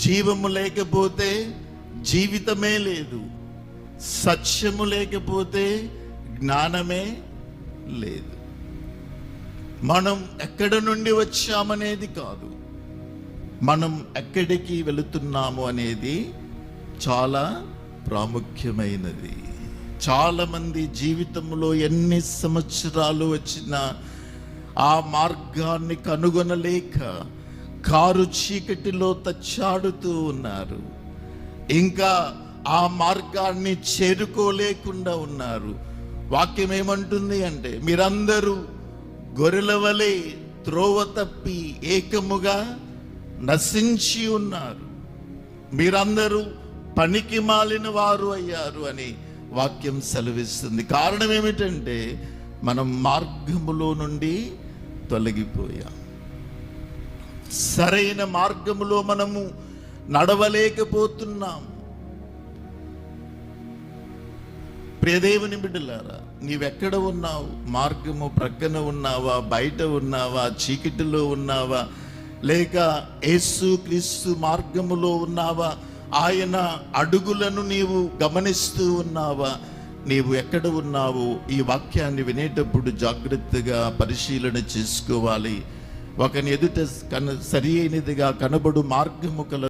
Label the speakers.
Speaker 1: జీవము లేకపోతే జీవితమే లేదు, సత్యము లేకపోతే జ్ఞానమే లేదు. మనం ఎక్కడి నుండి వచ్చామనేది కాదు, మనం ఎక్కడికి వెళుతున్నాము అనేది చాలా ప్రాముఖ్యమైనది. చాలామంది జీవితంలో ఎన్ని సంవత్సరాలు వచ్చినా ఆ మార్గాన్ని కనుగొనలేక కారు చీకటిలో తచ్చాడుతూ ఉన్నారు, ఇంకా ఆ మార్గాన్ని చేరుకోలేకుండా ఉన్నారు. వాక్యం ఏమంటుంది అంటే, మీరందరూ గొర్రెల వలె త్రోవ తప్పి ఏకముగా నశించి ఉన్నారు, మీరందరూ పనికి మాలిన వారు అయ్యారు అని వాక్యం సెలవిస్తుంది. కారణం ఏమిటంటే, మనం మార్గములో నుండి తొలగిపోయాం. సరైన మార్గములో మనము నడవలేకపోతున్నాం. ప్రియదేవుని బిడ్డలారా, నీవెక్కడ ఉన్నావు? మార్గము ప్రక్కన ఉన్నావా, బయట ఉన్నావా, చీకటిలో ఉన్నావా, లేక యేసు క్రీస్తు మార్గములో ఉన్నావా? ఆయన అడుగులను నీవు గమనిస్తూ ఉన్నావా? నీవు ఎక్కడ ఉన్నావు? ఈ వాక్యాన్ని వినేటప్పుడు జాగ్రత్తగా పరిశీలన చేసుకోవాలి. ఒకని ఎదుట సరి అయినదిగా కనబడు మార్గము కల